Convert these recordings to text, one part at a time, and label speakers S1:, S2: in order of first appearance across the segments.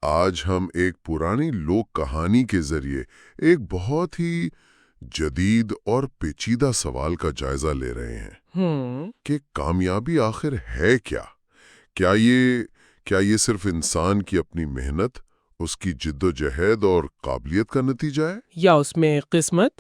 S1: آج ہم ایک پرانی لوک کہانی کے ذریعے ایک بہت ہی جدید اور پیچیدہ سوال کا جائزہ لے رہے ہیں کہ کامیابی آخر ہے کیا؟ کیا یہ صرف انسان کی اپنی محنت، اس کی جد و جہد اور قابلیت کا نتیجہ ہے؟
S2: یا اس میں قسمت،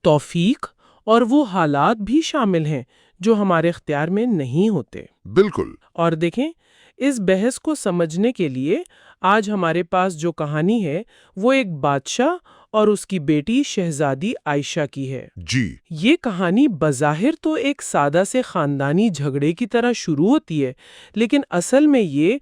S2: توفیق اور وہ حالات بھی شامل ہیں جو ہمارے اختیار میں نہیں ہوتے؟
S1: بالکل۔
S2: اور دیکھیں، اس بحث کو سمجھنے کے لیے آج ہمارے پاس جو کہانی ہے وہ ایک بادشاہ اور اس کی بیٹی شہزادی عائشہ کی ہے۔
S1: جی۔
S2: یہ کہانی بظاہر تو ایک سادہ سے خاندانی جھگڑے کی طرح شروع ہوتی ہے، لیکن اصل میں یہ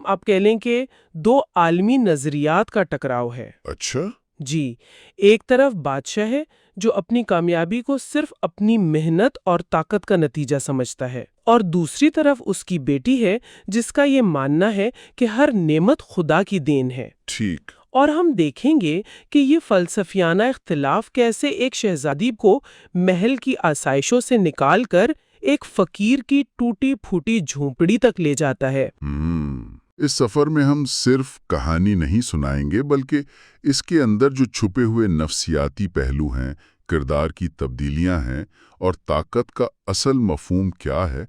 S2: آپ کہہ لیں کہ دو عالمی نظریات کا ٹکراؤ ہے۔
S1: اچھا۔
S2: جی، ایک طرف بادشاہ ہے جو اپنی کامیابی کو صرف اپنی محنت اور طاقت کا نتیجہ سمجھتا ہے، اور دوسری طرف اس کی بیٹی ہے جس کا یہ ماننا ہے کہ ہر نعمت خدا کی دین ہے۔
S1: ٹھیک۔
S2: اور ہم دیکھیں گے کہ یہ فلسفیانہ اختلاف کیسے ایک شہزادی کو محل کی آسائشوں سے نکال کر ایک فقیر کی ٹوٹی پھوٹی جھونپڑی تک لے جاتا ہے۔
S1: اس سفر میں ہم صرف کہانی نہیں سنائیں گے، بلکہ اس کے اندر جو چھپے ہوئے نفسیاتی پہلو ہیں، کردار کی تبدیلیاں ہیں اور طاقت کا اصل مفہوم کیا ہے،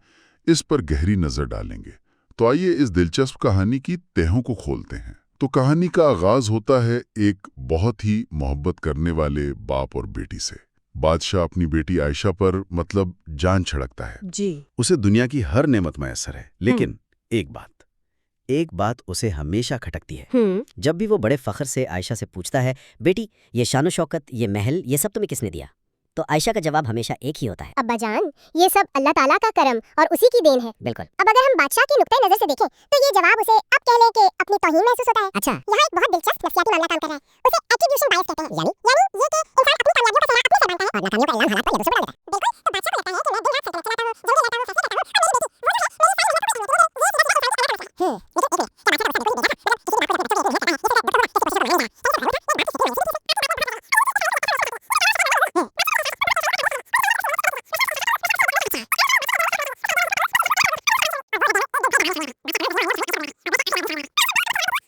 S1: اس پر گہری نظر ڈالیں گے۔ تو آئیے اس دلچسپ کہانی کی تہوں کو کھولتے ہیں۔ تو کہانی کا آغاز ہوتا ہے ایک بہت ہی محبت کرنے والے باپ اور بیٹی سے۔ بادشاہ اپنی بیٹی عائشہ پر جان چھڑکتا ہے۔
S2: جی۔
S3: اسے دنیا کی ہر نعمت میسر ہے، لیکن ایک بات اسے ہمیشہ کھٹکتی ہے۔ جب بھی وہ بڑے فخر سے عائشہ سے پوچھتا ہے، بیٹی یہ شان و شوکت، یہ محل، یہ سب تمہیں کس نے دیا؟
S4: تو عائشہ کا جواب ہمیشہ ایک ہی ہوتا ہے، ابا جان یہ سب اللہ تعالیٰ کا کرم اور اسی کی دین ہے۔ بالکل۔ اب اگر ہم بادشاہ کی نقطۂ نظر سے دیکھیں تو یہ جواب اسے اب کہہ لیں کہ اپنی توہین محسوس ہوتا ہے۔ اچھا، یہاں ایک بہت دلچسپ نفسیاتی معاملہ کام کر رہا ہے، اسے ایٹریبیوشن بائس کہتے ہیں، یعنی یہ کہ انسان اپنی کامیابیوں کا صلاح اپنے سر مانتا ہے اور ناکامیوں کا الزام حالات پر دوسروں پر لگاتا ہے۔ بالکل۔ تو بادشاہ کو لگتا ہے کہ میں دن رات سائیکل چلاتا ہوں، جلدی لیتا ہوں، فیصلے لیتا ہوں، اور میری بیٹی وہ جو ہے میری ساری محنت پر لگی ہوئی ہے،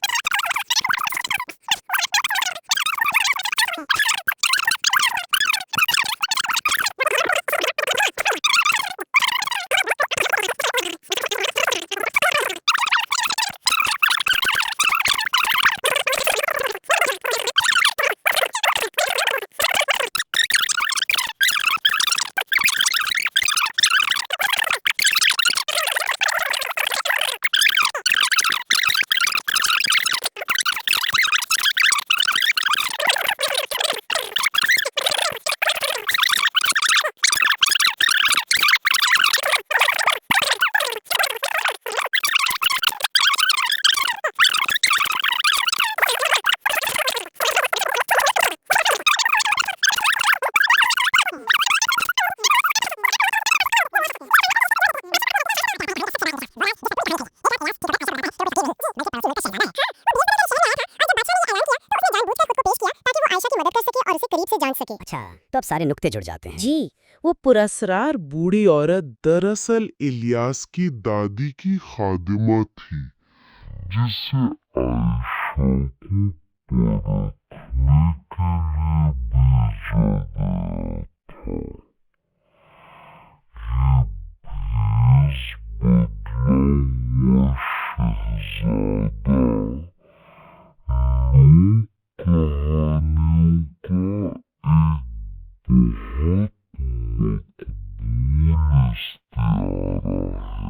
S4: یہ صرف انسان کو انسان بناتا ہے۔ لیکن ایک کیا بادشاہ کا غصہ بالکل نہیں دیکھا، کسی نے آپ کو لگتا ہے یہ اچھا، تو اب سارے نقطے جڑ جاتے ہیں۔
S2: جی، وہ پراسرار بوڑھی عورت
S5: دراصل الیاس کی دادی کی خادمہ تھی، جسے عائشہ کو پرکھنے کے لیے بھیجا گیا تھا۔ یہ بھیس بدلا ہوا شہزادہ لوک کہانیوں کا ایک بہت مقبول استعارہ ہے۔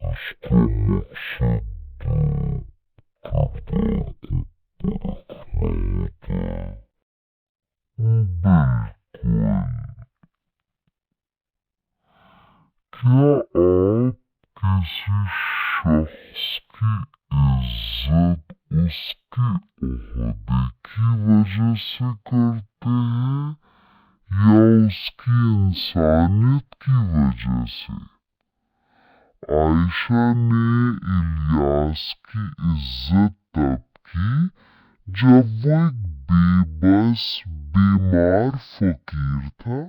S5: اس کا مقصد کردار کو پرکھنا ہوتا ہے۔ بالکل۔ کیا آپ کسی شخص کی عزت اس کے عہدے کی وجہ سے کرتے ہیں یا اس کی انسانیت کی وجہ سے؟ عائشہ نے الیاس کی عزت تب کی جب وہ ایک بے بس بیمار فقیر تھا۔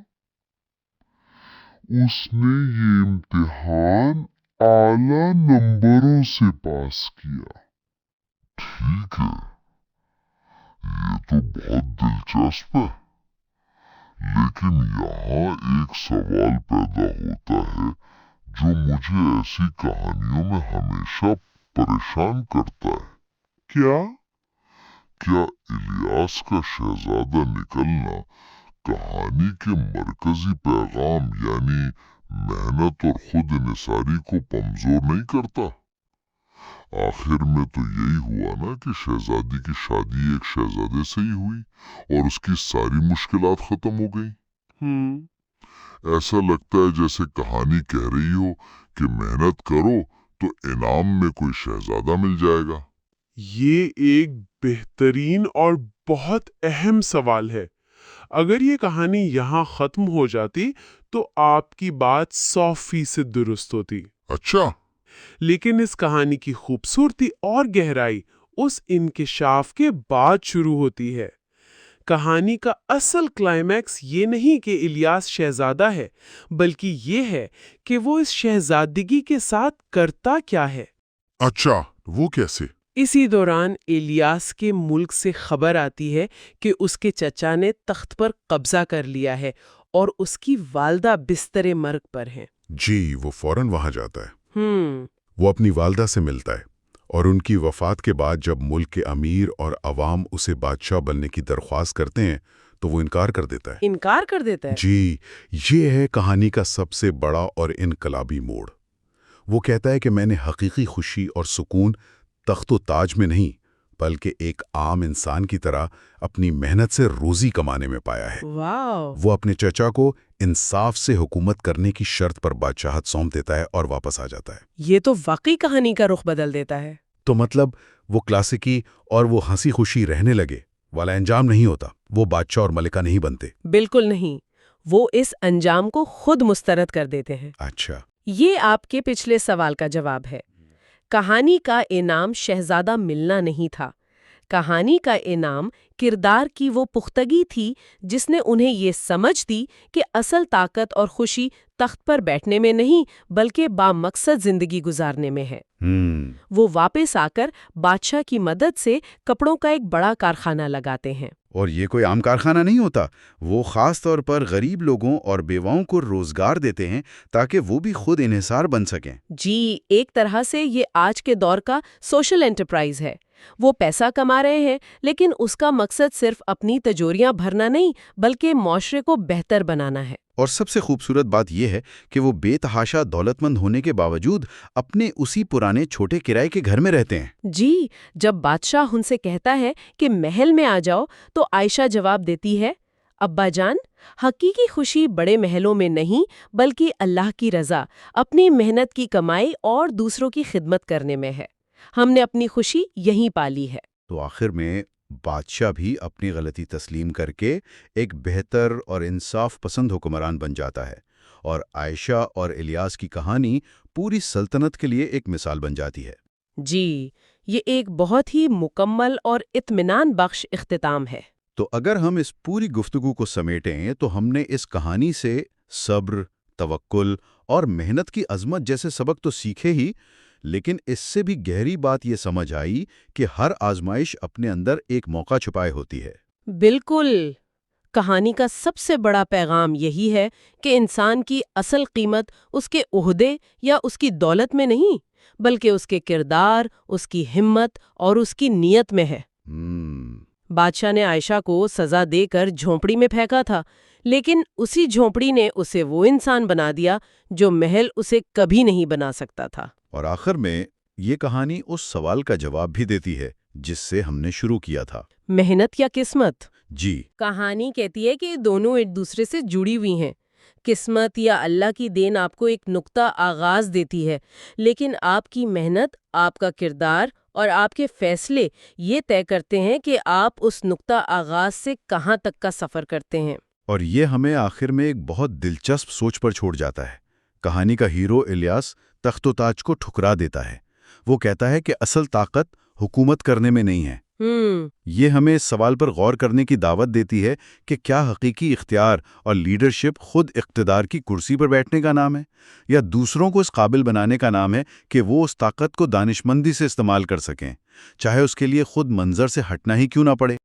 S5: اس نے یہ امتحان اعلیٰ نمبروں سے پاس کیا۔ ठीक है, ये तो बहुत दिलचस्प है, लेकिन यहाँ एक सवाल पैदा होता है जो मुझे ऐसी कहानियों में हमेशा परेशान करता है। क्या इलियास का शहजादा निकलना कहानी के मरकजी पैगाम यानी मेहनत और खुद इन्हिसारी को कमजोर नहीं करता? आखिर में तो यही हुआ ना कि शहजादी की शादी एक शहजादे से ही हुई और उसकी सारी मुश्किलात खत्म हो गई। ऐसा लगता है जैसे कहानी कह रही हो कि मेहनत करो तो इनाम में कोई शहजादा मिल जाएगा।
S6: ये एक बेहतरीन और बहुत अहम सवाल है। अगर ये कहानी यहाँ खत्म हो जाती तो आपकी बात 100% दुरुस्त होती।
S5: अच्छा,
S6: लेकिन इस कहानी की खूबसूरती और गहराई उस इंकिशाफ के बाद शुरू होती है। कहानी का असल क्लाइमैक्स ये नहीं कि इलियास शहजादा है, बल्कि ये है कि वो इस शहजादगी के साथ करता क्या है।
S1: अच्छा, वो कैसे?
S2: इसी दौरान इलियास के मुल्क से खबर आती है कि उसके चचा ने तख्त पर कब्जा कर लिया है और उसकी वालदा बिस्तरे मर्ग पर हैं।
S1: जी, वो फौरन वहां जाता है।
S2: हम्म
S1: वो अपनी वालदा से मिलता है और उनकी वफात के बाद जब मुल्क के अमीर और अवाम उसे बादशाह बनने की दरख्वास्त करते हैं तो वो इनकार कर देता है।
S2: इनकार कर देता है।
S1: जी, ये है कहानी का सबसे बड़ा और इनकलाबी मोड़। वो कहता है कि मैंने हकीकी खुशी और सुकून तख्तो ताज में नहीं बल्कि एक आम इंसान की तरह अपनी मेहनत से रोजी कमाने में पाया है।
S2: वाह!
S1: वो अपने चचा को इंसाफ से हुकूमत करने की शर्त पर बादशाहत सौंप देता है और वापस आ जाता है।
S2: ये तो वाकई कहानी का रुख बदल देता है।
S1: तो मतलब वो क्लासिकी और वो हंसी खुशी रहने लगे वाला अंजाम नहीं होता। वो बादशाह और मलिका नहीं बनते।
S2: बिल्कुल नहीं, वो इस अंजाम को खुद मुस्तरद कर देते हैं।
S1: अच्छा,
S2: ये आपके पिछले सवाल का जवाब है। कहानी का इनाम शहजादा मिलना नहीं था। कहानी का इनाम किरदार की वो पुख्तगी थी जिसने उन्हें ये समझ दी कि असल ताकत और खुशी तख्त पर बैठने में नहीं बल्कि बामकसद जिंदगी गुजारने में है। वो वापस आकर बादशाह की मदद से कपड़ों का एक बड़ा कारखाना लगाते हैं।
S1: और ये कोई आम कारखाना नहीं होता। वो खास तौर पर गरीब लोगों और बेवाओं को रोजगार देते हैं ताकि वो भी खुद इन्हिसार बन सकें।
S2: जी, एक तरह से ये आज के दौर का सोशल एंटरप्राइज है। वो पैसा कमा रहे हैं लेकिन उसका मकसद सिर्फ अपनी तिजोरियां भरना नहीं बल्कि माशरे को बेहतर बनाना है।
S1: और सबसे खूबसूरत बात यह है कि वो बेतहाशा दौलतमंद होने के बावजूद अपने उसी पुराने छोटे किराए के घर में रहते हैं।
S2: जी, जब बादशाह उनसे कहता है कि महल में आ जाओ तो आयशा जवाब देती है, अब्बा जान, हकीकी खुशी बड़े महलों में नहीं बल्कि अल्लाह की रज़ा, अपनी मेहनत की कमाई और दूसरों की खिदमत करने में है। हमने अपनी खुशी यहीं पाली है।
S1: तो आखिर में बादशाह भी अपनी गलती तस्लीम करके एक बेहतर और इंसाफ पसंद हुक्मरान बन जाता है और आयशा और इलियास की कहानी पूरी सल्तनत के लिए एक मिसाल बन जाती है।
S2: जी, ये एक बहुत ही मुकम्मल और इत्मीनान बख्श इख्तिताम है।
S1: तो अगर हम इस पूरी गुफ्तगू को समेटें तो हमने इस कहानी से सब्र, तवक्कुल और मेहनत की अजमत जैसे सबक तो सीखे ही, लेकिन इससे भी गहरी बात ये समझ आई कि हर आजमाइश अपने अंदर एक मौका छुपाए होती है।
S2: बिल्कुल। कहानी का सबसे बड़ा पैगाम यही है कि इंसान की असल कीमत उसके ओहदे या उसकी दौलत में नहीं बल्कि उसके किरदार, उसकी हिम्मत और उसकी नीयत में है। बादशाह ने आयशा को सजा देकर झोंपड़ी में फेंका था, लेकिन उसी झोंपड़ी ने उसे वो इंसान बना दिया जो महल उसे कभी नहीं बना सकता था।
S1: और आखिर में ये कहानी उस सवाल का जवाब भी देती है जिससे हमने शुरू किया था,
S2: मेहनत या किस्मत?
S1: जी।
S2: कहानी कहती है कि दोनों एक दूसरे से जुड़ी हुई हैं। किस्मत या अल्लाह की देन आपको एक नुक्ता आगाज देती है, लेकिन आपकी मेहनत, आपका किरदार और आपके फैसले ये तय करते हैं कि आप उस नुक्ता आगाज से कहाँ तक का सफर करते हैं।
S1: और ये हमें आखिर में एक बहुत दिलचस्प सोच पर छोड़ जाता है। कहानी का हीरो इलियास तख्तो ताज को ठुकरा देता है। वो कहता है कि असल ताकत हुकूमत करने में नहीं है
S7: یہ ہمیں اس سوال پر غور کرنے کی دعوت دیتی ہے کہ کیا حقیقی اختیار اور لیڈرشپ خود اقتدار کی کرسی پر بیٹھنے کا نام ہے، یا دوسروں کو اس قابل بنانے کا نام ہے کہ وہ اس طاقت کو دانشمندی سے استعمال کر سکیں، چاہے اس کے لیے خود منظر سے ہٹنا ہی کیوں نہ پڑے۔